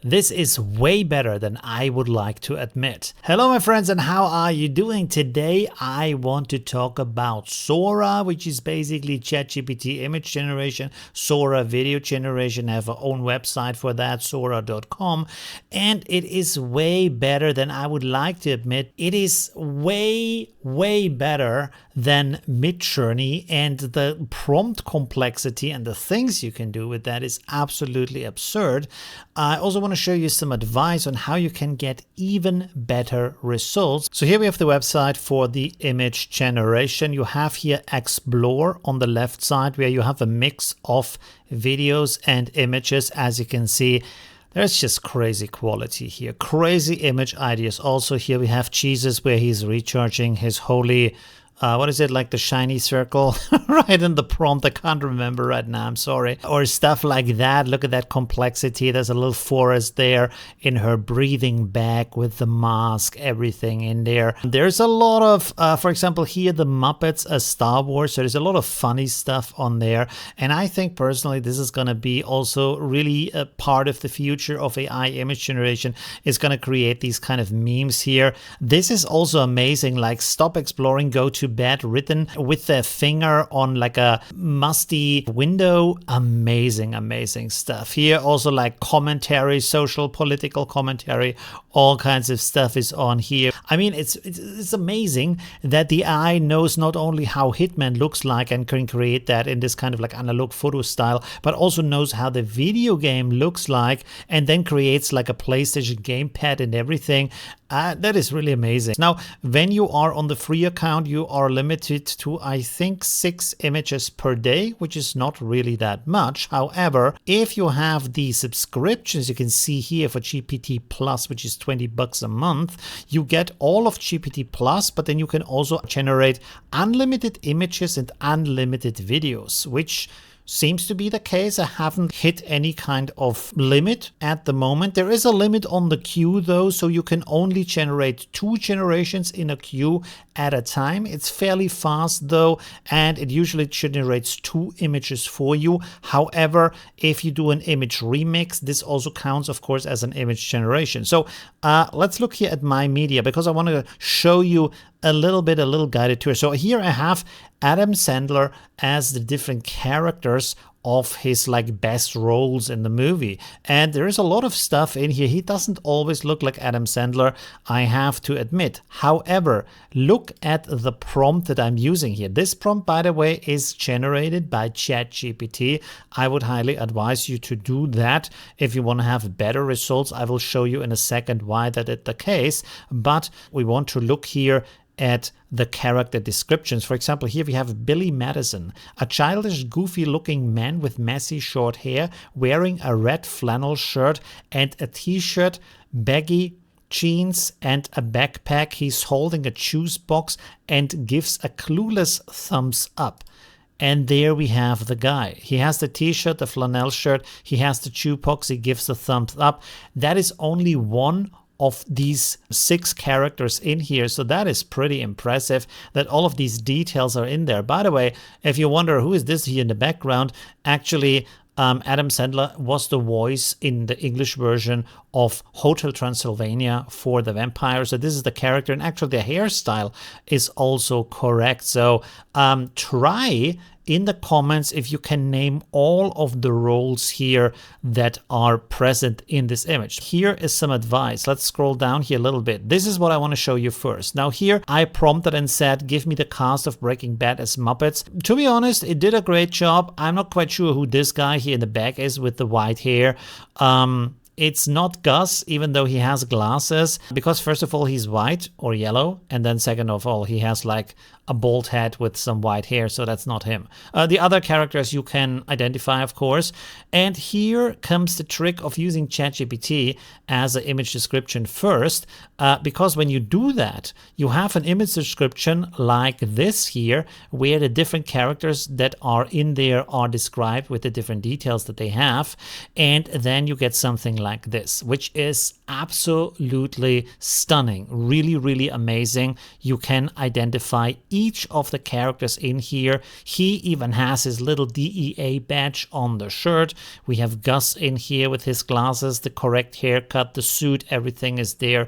This is way better than I would like to admit. Hello my friends, and how are you doing? Today I want to talk about Sora, which is basically ChatGPT image generation, Sora video generation. I have our own website for that, sora.com, and it is way better than I would like to admit. It is way better than Midjourney, and the prompt complexity and the things you can do with that is absolutely absurd. I also want to show you some advice on how you can get even better results. So here we have the website for the image generation. You have here Explore on the left side, where you have a mix of videos and images. As you can see, there's just crazy quality here, crazy image ideas. Also here we have Jesus, where he's recharging his holy what is it, like the shiny circle right in the prompt? I can't remember right now, I'm sorry. Or stuff like that. Look at that complexity. There's a little forest there in her breathing bag with the mask, everything in there. There's a lot of, for example, here the Muppets, Star Wars. So there's a lot of funny stuff on there. And I think personally this is going to be also really a part of the future of AI image generation. It's going to create these kind of memes here. This is also amazing, like stop exploring, go to bed, written with their finger on like a musty window. Amazing stuff here. Also like commentary, social political commentary, all kinds of stuff is on here. I mean, it's amazing that the AI knows not only how Hitman looks like and can create that in this kind of like analog photo style, but also knows how the video game looks like, and then creates like a PlayStation gamepad and everything. That is really amazing. Now, when you are on the free account, you are limited to, I think, 6 images per day, which is not really that much. However, if you have the subscriptions, you can see here for GPT Plus, which is $20 a month, you get all of GPT Plus, but then you can also generate unlimited images and unlimited videos, which seems to be the case. I haven't hit any kind of limit at the moment. There is a limit on the queue though, so you can only generate 2 generations in a queue at a time. It's fairly fast though, and it usually generates 2 images for you. However, if you do an image remix, this also counts, of course, as an image generation. So let's look here at my media, because I want to show you a little guided tour. So here I have Adam Sandler as the different characters of his like best roles in the movie, and there is a lot of stuff in here. He doesn't always look like Adam Sandler, I have to admit. However, look at the prompt that I'm using here. This prompt, by the way, is generated by ChatGPT. I would highly advise you to do that if you want to have better results. I will show you in a second why that is the case, but we want to look here at the character descriptions. For example, here we have Billy Madison, a childish, goofy-looking man with messy short hair, wearing a red flannel shirt and a t-shirt, baggy jeans and a backpack. He's holding a juice box and gives a clueless thumbs up. And there we have the guy. He has the t-shirt, the flannel shirt, he has the chew box, he gives the thumbs up. That is only one of these 6 characters in here, so that is pretty impressive that all of these details are in there. By the way, if you wonder who is this here in the background, actually Adam Sandler was the voice in the English version of Hotel Transylvania for the vampire. So this is the character, and actually the hairstyle is also correct. So try in the comments if you can name all of the roles here that are present in this image. Here is some advice. Let's scroll down here a little bit. This is what I want to show you first. Now here I prompted and said, give me the cast of Breaking Bad as Muppets. To be honest, it did a great job. I'm not quite sure who this guy here in the back is with the white hair. It's not Gus, even though he has glasses, because first of all, he's white or yellow, and then second of all, he has like a bald head with some white hair, so that's not him. The other characters you can identify, of course. And here comes the trick of using ChatGPT as an image description first, because when you do that, you have an image description like this here, where the different characters that are in there are described with the different details that they have, and then you get something like this, which is absolutely stunning. Really, really amazing. You can identify each of the characters in here. He even has his little DEA badge on the shirt. We have Gus in here with his glasses, the correct haircut, the suit, everything is there.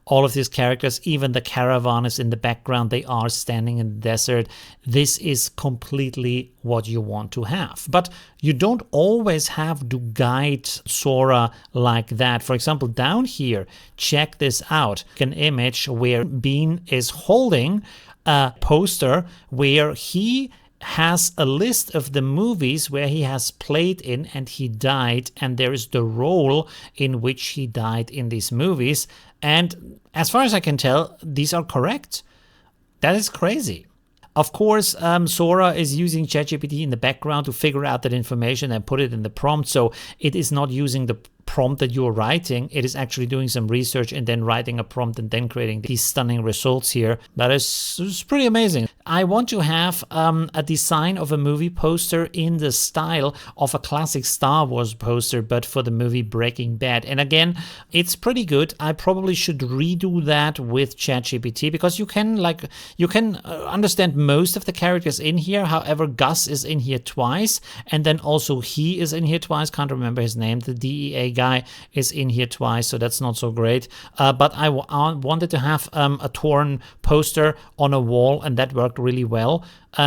All of these characters, even the caravan is in the background. They are standing in the desert. This is completely what you want to have. But you don't always have to guide Sora like that. For example, down here, check this out. An image where Bean is holding a poster where he has a list of the movies where he has played in and he died, and there is the role in which he died in these movies. And as far as I can tell, these are correct. That is crazy. Of course, Sora is using ChatGPT in the background to figure out that information and put it in the prompt, so it is not using the prompt that you're writing. It is actually doing some research and then writing a prompt and then creating these stunning results here. That is pretty amazing. I want to have a design of a movie poster in the style of a classic Star Wars poster, but for the movie Breaking Bad. And again, it's pretty good. I probably should redo that with ChatGPT, because you can understand most of the characters in here. However, Gus is in here twice, and then also he is in here twice. Can't remember his name. The DEA guy is in here twice, so that's not so great. But I wanted to have a torn poster on a wall, and that worked really well.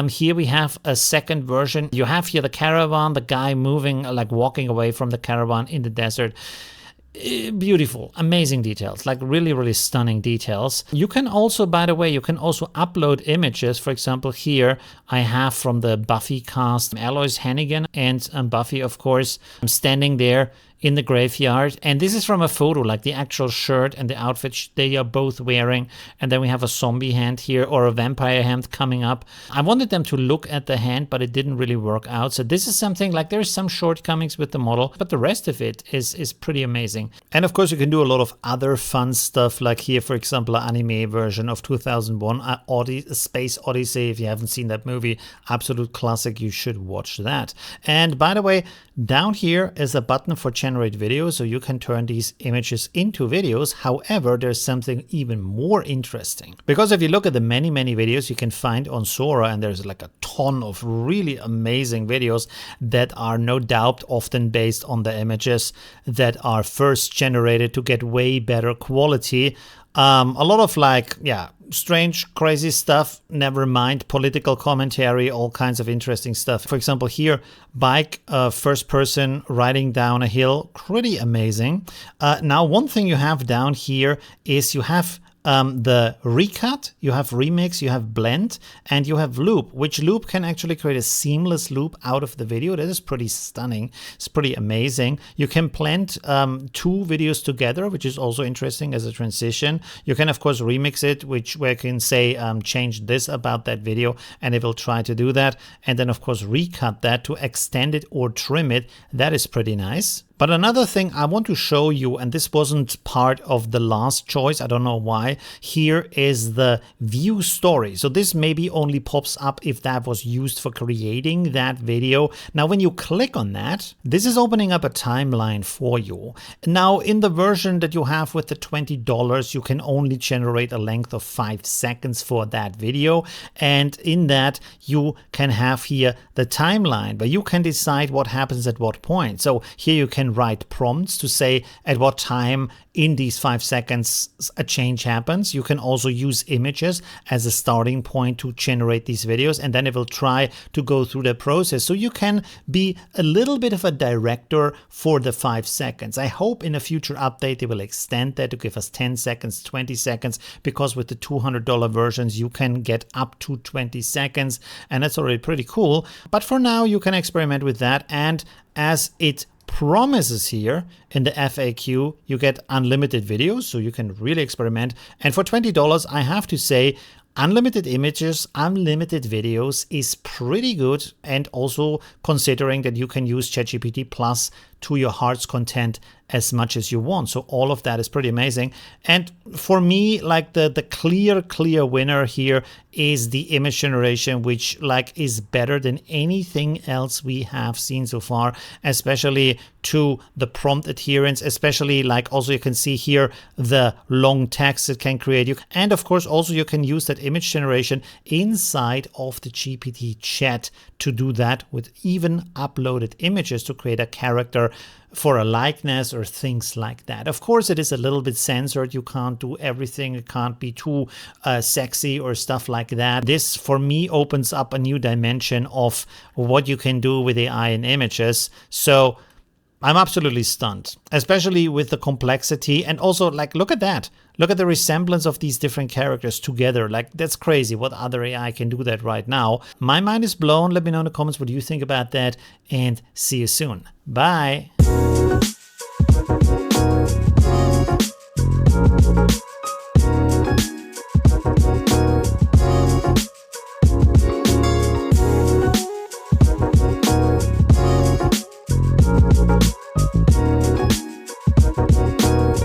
Here we have a second version. You have here the caravan, the guy moving, like walking away from the caravan in the desert. Beautiful, amazing details, like really, really stunning details. You can also, by the way, you can also upload images. For example, here I have from the Buffy cast, Alois Hannigan and Buffy, of course, standing there in the graveyard. And this is from a photo, like the actual shirt and the outfit they are both wearing. And then we have a zombie hand here, or a vampire hand coming up. I wanted them to look at the hand, but it didn't really work out. So this is something like, there's some shortcomings with the model, but the rest of it is pretty amazing. And of course, you can do a lot of other fun stuff, like here, for example, an anime version of 2001, Space Odyssey. If you haven't seen that movie, absolute classic, you should watch that. And by the way, down here is a button for generate videos, so you can turn these images into videos. However, there's something even more interesting, because if you look at the many videos you can find on Sora, and there's like a ton of really amazing videos that are no doubt often based on the images that are first generated to get way better quality. A lot of strange, crazy stuff, never mind political commentary, all kinds of interesting stuff. For example, here, bike, first person riding down a hill, pretty amazing. Now, one thing you have down here is you have the recut, you have remix, you have blend, and you have loop, which loop can actually create a seamless loop out of the video. That is pretty stunning. It's pretty amazing. You can blend two videos together, which is also interesting as a transition. You can, of course, remix it, where you can say, change this about that video, and it will try to do that. And then, of course, recut that to extend it or trim it. That is pretty nice. But another thing I want to show you, and this wasn't part of the last choice, I don't know why, here is the view story. So this maybe only pops up if that was used for creating that video. Now, when you click on that, this is opening up a timeline for you. Now, in the version that you have with the $20, you can only generate a length of 5 seconds for that video. And in that, you can have here the timeline, but you can decide what happens at what point. So here you can write prompts to say at what time in these 5 seconds a change happens. You can also use images as a starting point to generate these videos, and then it will try to go through the process. So you can be a little bit of a director for the 5 seconds. I hope in a future update they will extend that to give us 10 seconds, 20 seconds, because with the $200 versions you can get up to 20 seconds, and that's already pretty cool. But for now you can experiment with that, and as it promises here in the FAQ, you get unlimited videos, so you can really experiment. And for $20, I have to say, unlimited images, unlimited videos is pretty good. And also considering that you can use ChatGPT Plus to your heart's content, as much as you want. So all of that is pretty amazing. And for me, like the clear winner here is the image generation, which like is better than anything else we have seen so far, especially to the prompt adherence, especially like also you can see here the long text it can create. And of course also you can use that image generation inside of the GPT chat to do that with even uploaded images to create a character for a likeness or things like that. Of course, it is a little bit censored. You can't do everything. It can't be too sexy or stuff like that. This, for me, opens up a new dimension of what you can do with AI and images. So I'm absolutely stunned, especially with the complexity. And also, like, look at that. Look at the resemblance of these different characters together. Like, that's crazy. What other AI can do that right now? My mind is blown. Let me know in the comments what you think about that. And see you soon. Bye.